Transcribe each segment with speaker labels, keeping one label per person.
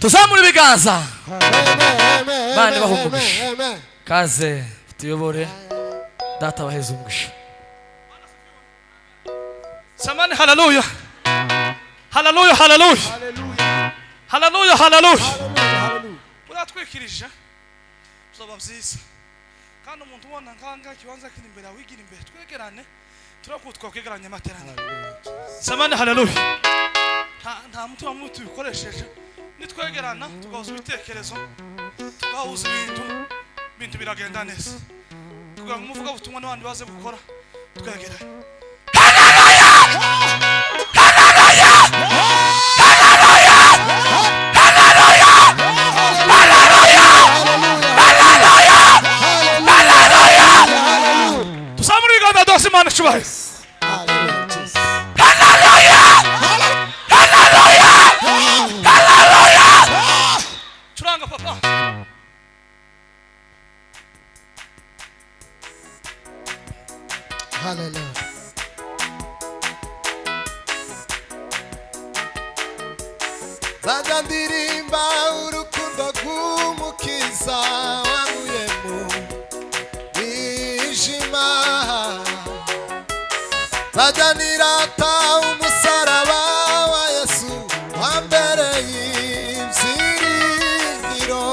Speaker 1: tuzamura ibiganza bane bahumugisha kaze tuyobore data baheze umugisha samani haleluya haleluya haleluya haleluya haleluya uratwikirije bizaba byiza kandi umuntu ubona nkanga kibanza kiri imbere wigira imbere twegerane turakutwa kwegeranya amateraniro samani haleluya nta mutima mutu bikoresheje nitwegerana tugahuza ibitekerezo tugahuza ibintu biragenda neza kugira ngo umuvuga butumwa n'abandi baze gukora twegerane tusamura ibiganza dose Imana ishubahe churanga papa
Speaker 2: hallelujah zadandirimba urukundo rw'umukiza wanguye mu mwijima zadanirata umusaraba wa Yesu wambereye ibyiringiro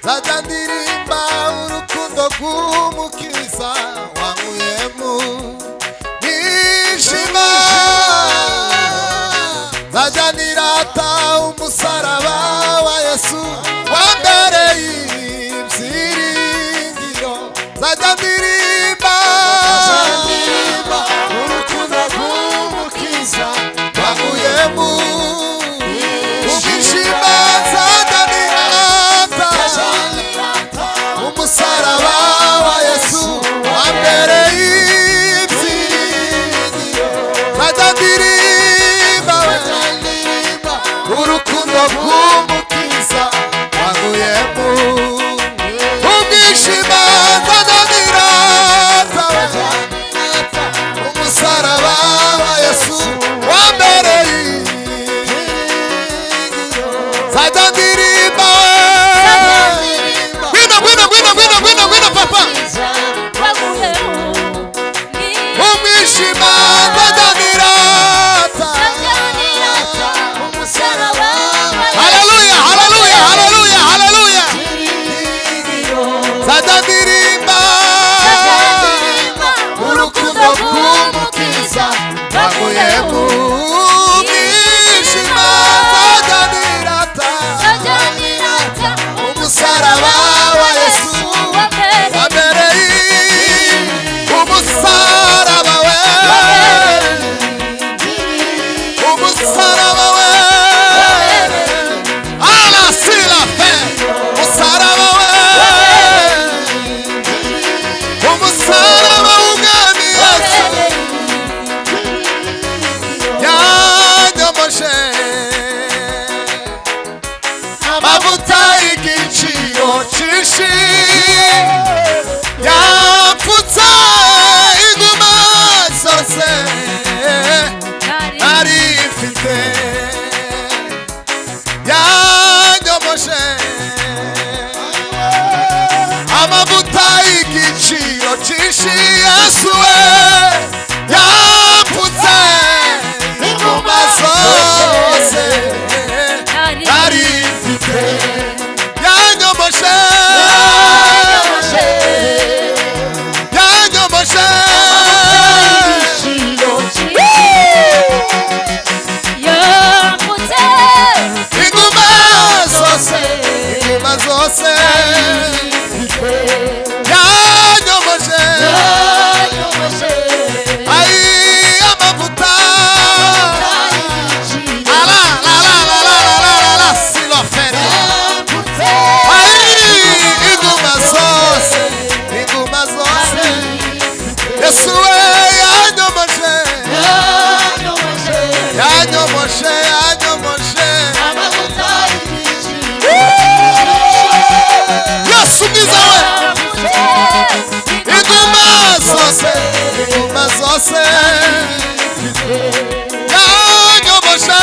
Speaker 2: zadandirimba urukundo rw'umukiza wanguye mu mwijima zadanirata umusaraba wa Yesu wambereye ibyiringiro zadandirimba urukundo rw'umukiza wanguye mu mwijima zadanirata umusaraba wa Yesu wambereye ibyiringiro zadandirimba urukundo rw'umukiza wanguye mu mwijima zadanirata umusaraba wa Yesu wambereye zadandirimba gwina papa umwijima zadanirata haleluya haleluya haleluya haleluya zadandirimba urukundo rw'umukiza wanguye mu mwijima zadanirata umusaraba wa Yesu wambereye umusaraba we umusaraba we ala sila fe umusaraba we umusaraba ugani Yesu yanyomoshe amavuta y'igiciro cyinshi yapfutse inguma zose nari mfite yanyomoshe amavuta y'igiciro cyinshi Yesu we yapfutse inguma zose nari mfite yanyomoshe yanyomoshe inguma zose yanyomoshe ay amavuta la siloferi ay inguma zose Yesu we yanyomoshe yanyomoshe Yesu mwiza we inguma zose yanyomoshe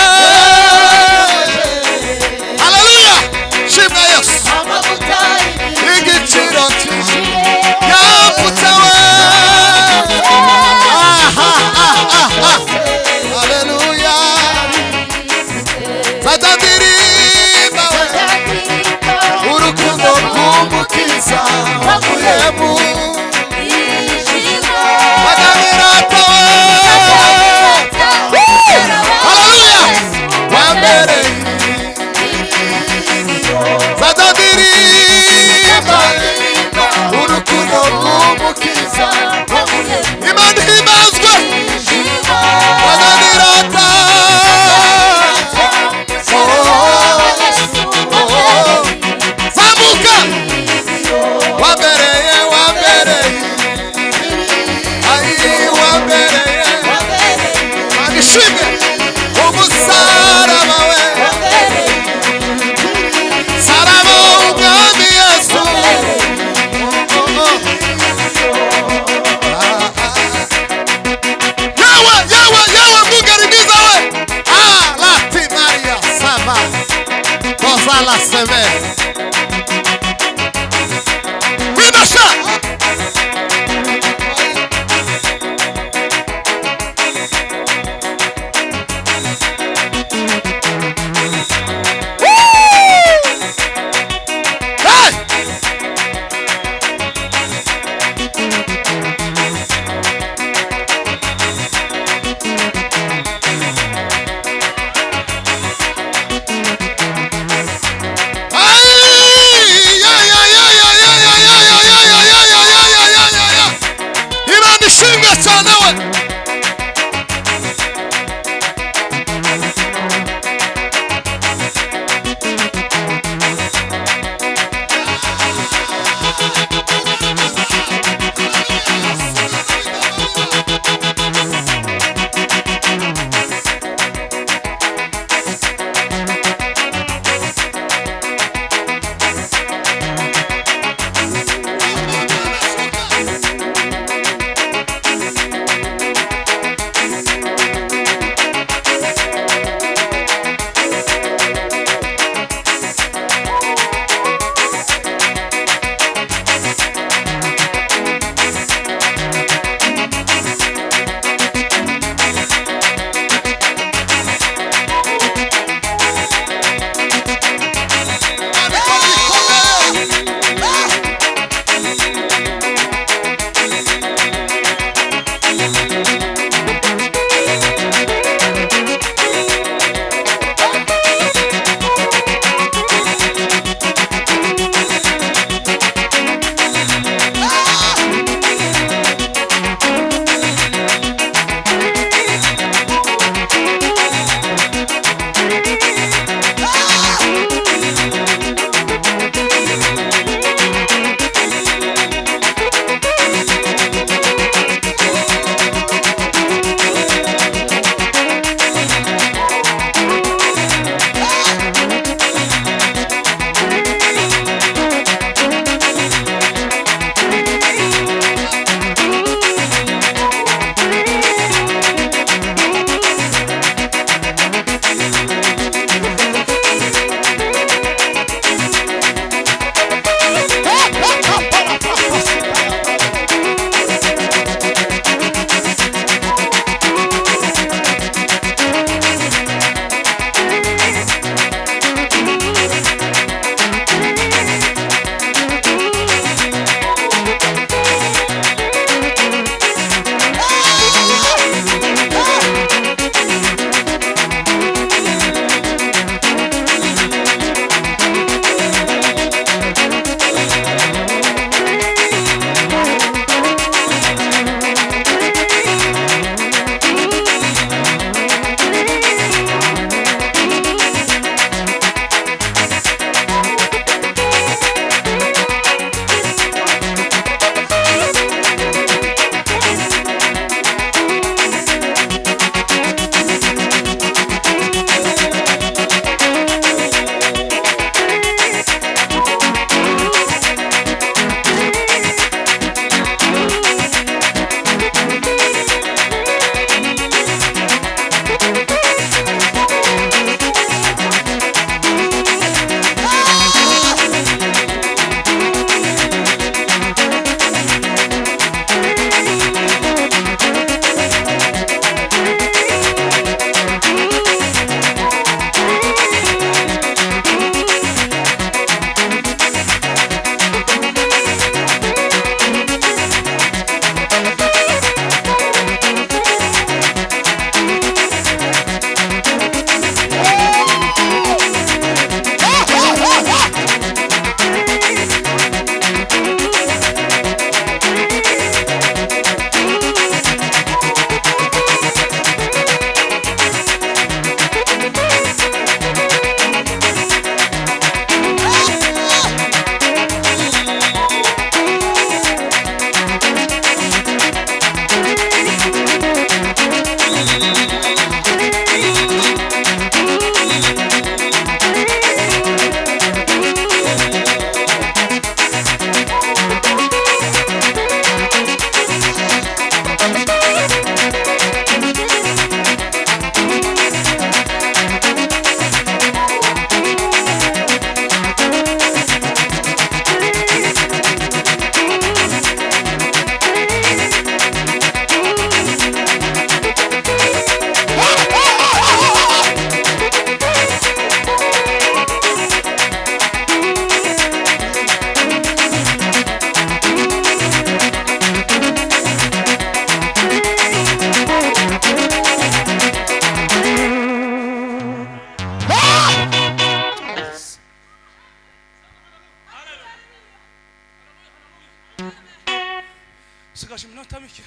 Speaker 1: Sıkaşım lan tabii ki.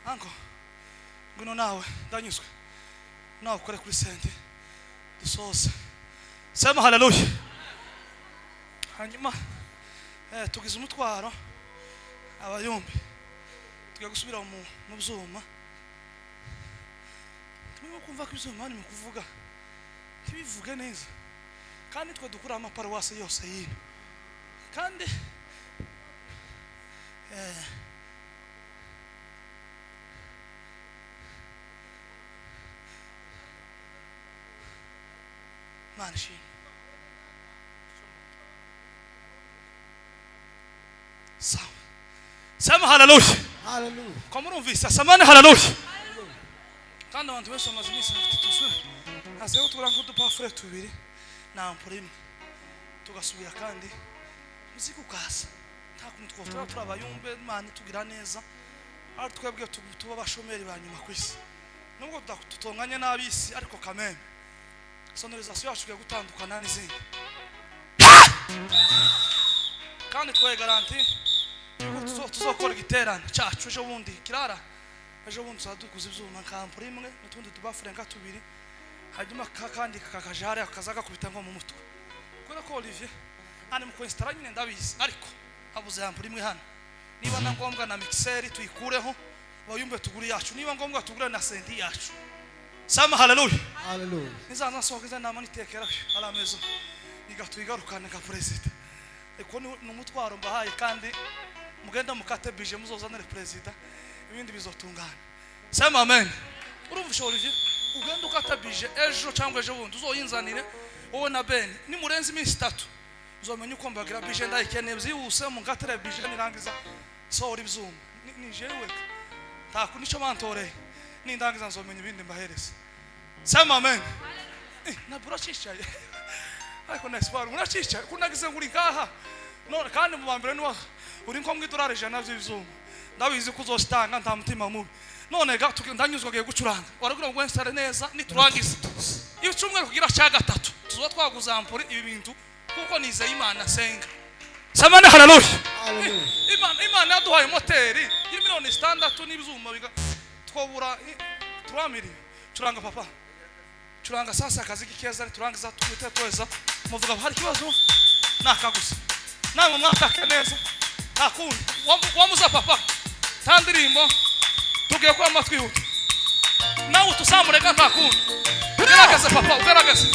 Speaker 1: Anko, ngwino nawe ndanyuzwe nawe ukore kuri sente dusoze. Sema haleluya. Hanyuma tugize umutwaro abayumbi tugiye gusubira mu byuma. Tumwe kumva ko ibyuma ni mu kuvuga ntibivuge neza, kandi twe dukura amaparuwasi yose yino, kandi Manshi sawa. Sema haleluya.
Speaker 2: Hallelujah.
Speaker 1: Kwa murumvise samani haleluya. Kandi abantu bose bamaze iminsi tusubira hazeho turango udupafure tubiri na ampure imwe tugasubira, kandi muziki ukasa nta kuntu twotora turabayumbe Imana tugira neza, ari twebwe tuba bashomeri ba nyuma kwisi, nubwo tutonganye n'abisi ariko kameme sonorizasiyo yacu yo gutandukana n'izindi, kandi twe garanti yuko tuzokora igiterane cyacu ejo bundi kirara. Ejo bundi tuzadukuza ibyuma nkampure imwe n'utundi tubafure nka tubiri, hanyuma kandi kakajare akazaga kubita nko mu mutwe. Kubera ko Olivier ani mu kwestara nyine ndabizi, ariko habuze ampure imwe hano. Niba na ngombwa na mixeri tuyikureho bayumbe tuguri yacu, niba ngombwa tugure na sendi yacu. Sema haleluya.
Speaker 2: Hallelujah.
Speaker 1: Nizaza sogeza nama nitekera ala mezo nigatwigarukana ka president. Eko ni umutwaro mbahaye, kandi mugenda mukate bije muzozanire president ibindi bizotungana. Sema amen. Urumvisha Olivier ugenda ukata bije ejo cyangwa ejo bundi uzoyinzanire wowe na Ben, ni murenzi iminsi 3 uzomenya uko mbagira bije ndayikeneye byihuse mukatire bije nirangiza so uri byuma ni jewe taku nico mantore nindangiza nzomenya ibindi mbahereza. Sema amen. Na buracisha ariko neswara muracisha kunagize nguri ngaha none, kandi mu bambere ni uri nko mwidorare jana by'ivyuma ndabizi kuzostanga nta mutima mubi. None ga ndanyuzwa giye gucuranga waragura ngo ensare neza niturangiza ibicumwe kugira cya gatatu tuzo twaguza ampuri ibi bintu kuko nize Imana senga. Sema na haleluya. Imana yaduhaye moteri y'imiliyoni 6 n'ibyuma biga twobura 3 miliyoni. Curanga papa, curanga sasa akazi kikeza turangiza twite tweza muvuga hari kibazo nakagusa namwe mwataka neza akundi wamuza papa tandirimbo tugiye kwa amatwi yuko nawe utusamurega ntakundi ugerageze papa ugerageze.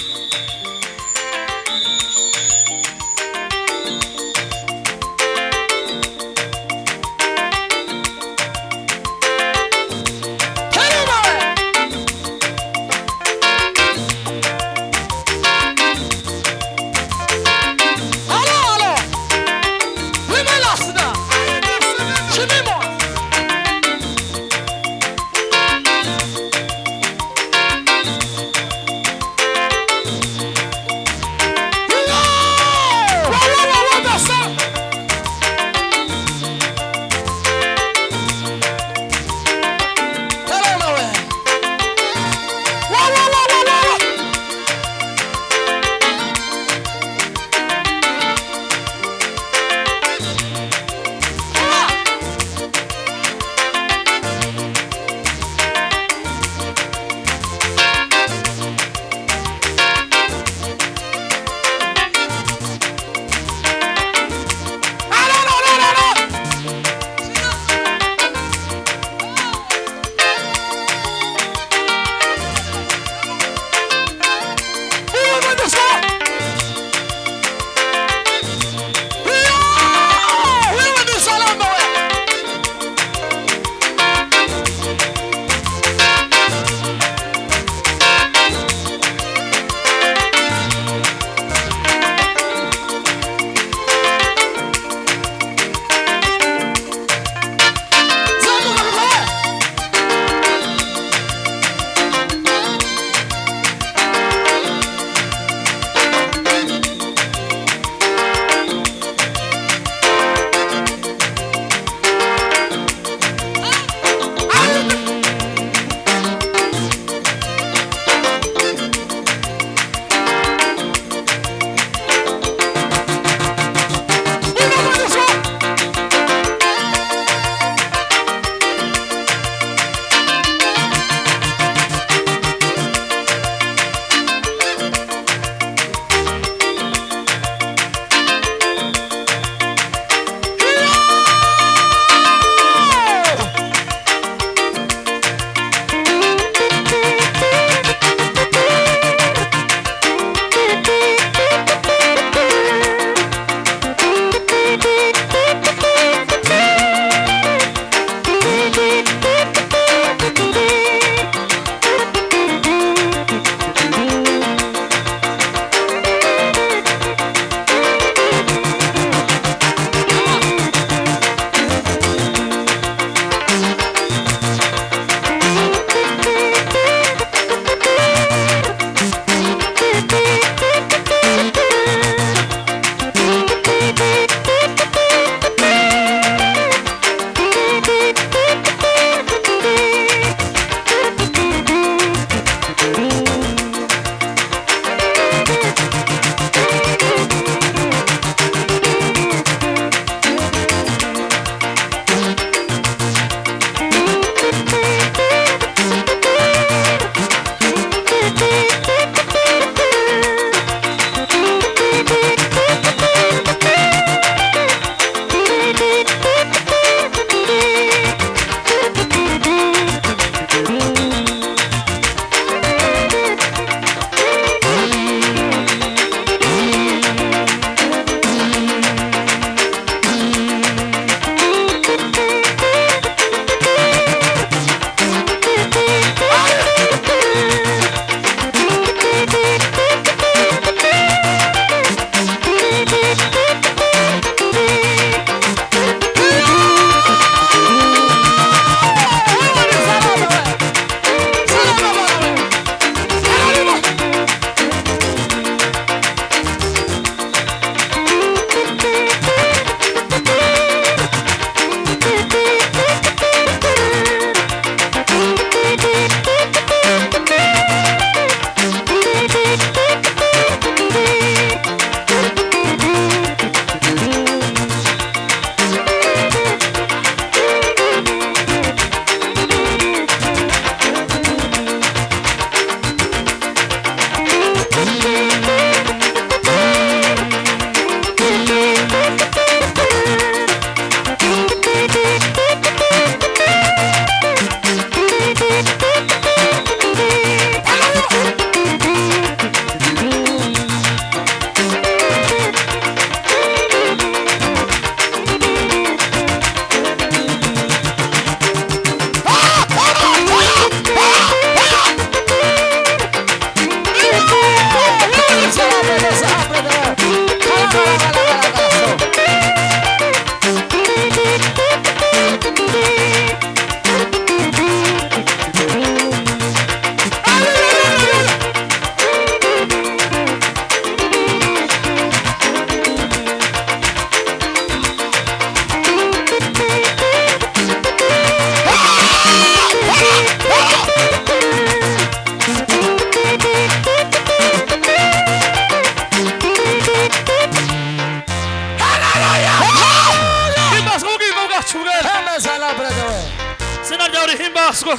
Speaker 1: uhimbazwe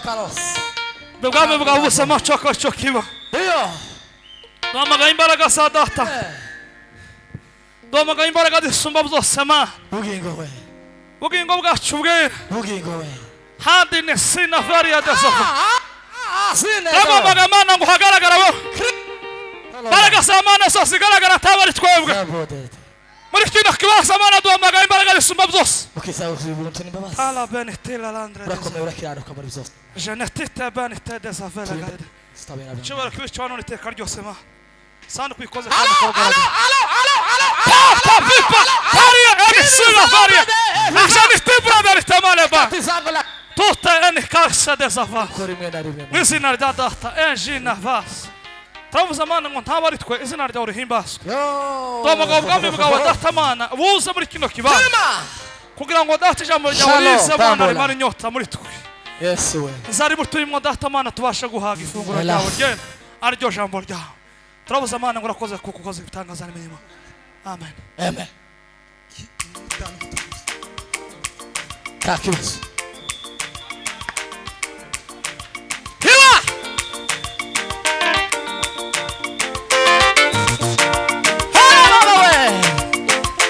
Speaker 3: Kalos.
Speaker 1: ubwami bwawe busa amacoko cyo kiba
Speaker 3: Iyo.
Speaker 1: duhamagaye imbaraga za data duhamagaye imbaraga zisumba byose mana
Speaker 3: Bugingo we.
Speaker 1: ubugingo bwacu bwera
Speaker 3: Bugingo we.
Speaker 1: handi ni sina varia desafa
Speaker 3: Sine.
Speaker 1: ndagombaga mana ngo uhagaragara wowe imbaraga za mana zose zigaragara ataba ari twebwe
Speaker 3: Zabodete.
Speaker 1: muri kino kibazo mana duhamagaye imbaraga zisumba byose
Speaker 3: Ukisa ubuntu n'imbabazi.
Speaker 1: ala benetela landre
Speaker 3: Urakomeye urakiranuka muri byose.
Speaker 1: jenetite benete desafela gade
Speaker 3: Sitabera.
Speaker 1: nshobora kubica hano iteka ryose ma sandi kwikoze kandi kugaragara varia emisila varia ajanite brother tamale ba
Speaker 3: Tizangola.
Speaker 1: tuta eni kasa desafa
Speaker 3: Kuri mwe na rimwe.
Speaker 1: izina rya data enjina vas turavuze mana ngo ntaba ari twe izina ryawe rihimbazwe
Speaker 3: Yo.
Speaker 1: duhamagaye ubwami bwawe data mana buze muri kino kibanza kugira ngo data ijambo ryawe
Speaker 3: Shalom,
Speaker 1: rize mana
Speaker 3: Tambola.
Speaker 1: rimara inyota muri twe
Speaker 3: Yesu we.
Speaker 1: nzari turimo data mana tubashe guhaga ifunguro
Speaker 3: Ela.
Speaker 1: ryawe ryenda ariryo jambo ryawe turabuze mana ngo urakoze kuko ukoze ibitangaza n'imirimo amen
Speaker 3: Amen. Takibazo. Hiwa. Hello we.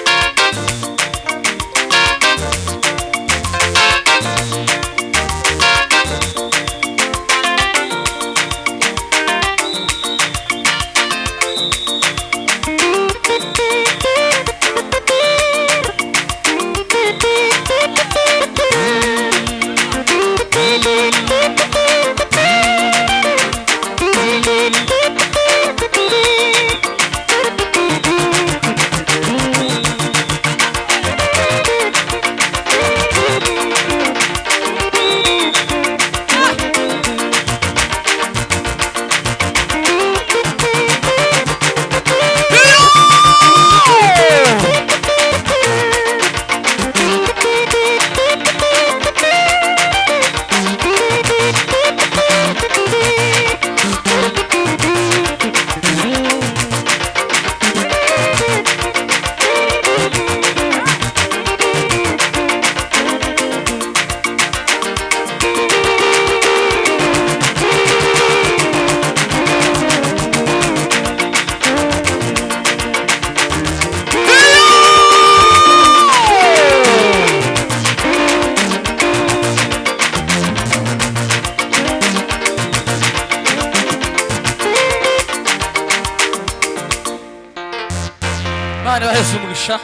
Speaker 3: Mani baheze umugisha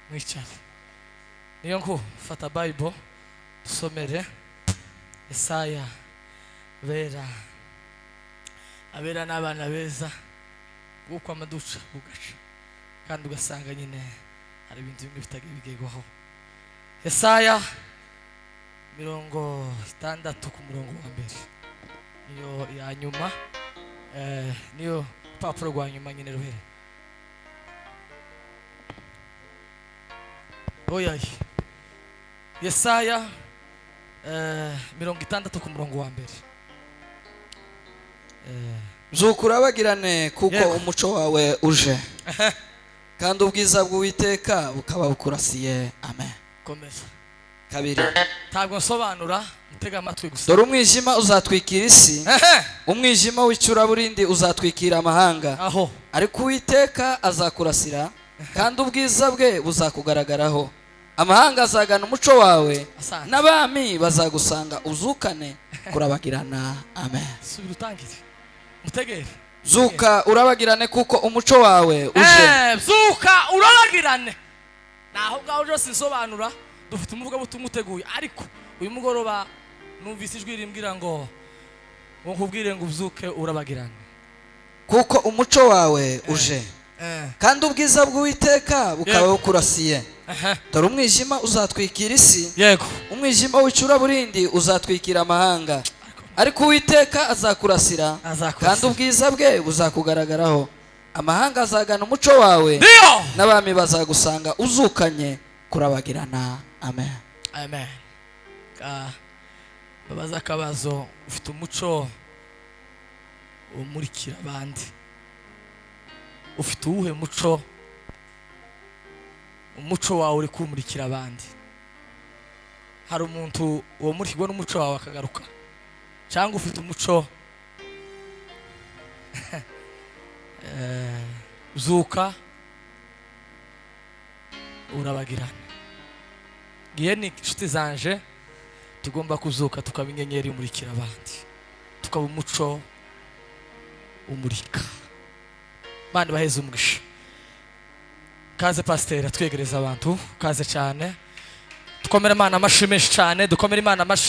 Speaker 3: mwicare niyo ngo fata bible dusomere Yesaya abera n'abana beza kuko amaduca bugaca kandi ugasanga nyine hari ibintu bimwe bitagiye bigegwaho Yesaya 60 ku murongo wa mbere niyo ya nyuma niyo papuro rwa nyuma nyine ruhere oya Yesaya 60 ku murongo wa mbere
Speaker 4: Zuka urabagirane kuko
Speaker 3: Yego.
Speaker 4: umuco wawe uje kandi ubwiza bw'Uwiteka bukaba bukurasiye amen
Speaker 3: komeza
Speaker 4: kabiri
Speaker 3: ntabwo nsobanura mutega amatwi gusa
Speaker 4: dore umwijima uzatwikira isi umwijima w'icuraburindi uzatwikira amahanga
Speaker 3: aho
Speaker 4: ariko Uwiteka azakurasira kandi ubwiza bwe buzakugaragaraho amahanga azagana umuco wawe
Speaker 3: Asante.
Speaker 4: n'abami bazagusanga uzukane kurabagirana amen
Speaker 3: subira utangire mutegere
Speaker 4: Zuka urabagirane kuko umuco wawe uje
Speaker 3: zuka urabagirane naho ngaho rero sinsobanura dufite umuvuga butumwa uteguye ariko uyu mugoroba numvise ijwi rimbwira ngo nkubwire ngo uzuke urabagirane
Speaker 4: kuko umuco wawe uje kandi ubwiza bw'Uwiteka bukaba
Speaker 3: Yego.
Speaker 4: bukurasiye dore umwijima uzatwikira isi
Speaker 3: yego
Speaker 4: umwijima w'icuraburindi uzatwikira amahanga ariko Uwiteka azakurasira kandi ubwiza bwe buzakugaragaraho amahanga azagana umuco wawe
Speaker 3: ndio
Speaker 4: n'abami bazagusanga uzukanye kurabagirana amen
Speaker 3: amen babaza akabazo ufite umuco umurikira abandi ufite uwuhe umuco wawe uri kumurikira abandi hari umuntu uwo murikirwa n'umuco wawe akagaruka cyangwa ufite umuco zuka urabagirana gihe ni inshuti zanje tugomba kuzuka tukaba inyenyeri imurikira abandi tukaba umuco umurika Mana baheze umugisha kaze pasiteri twegereza abantu kaze cyane dukomere Imana amashi menshi cyane dukomere Imana amashi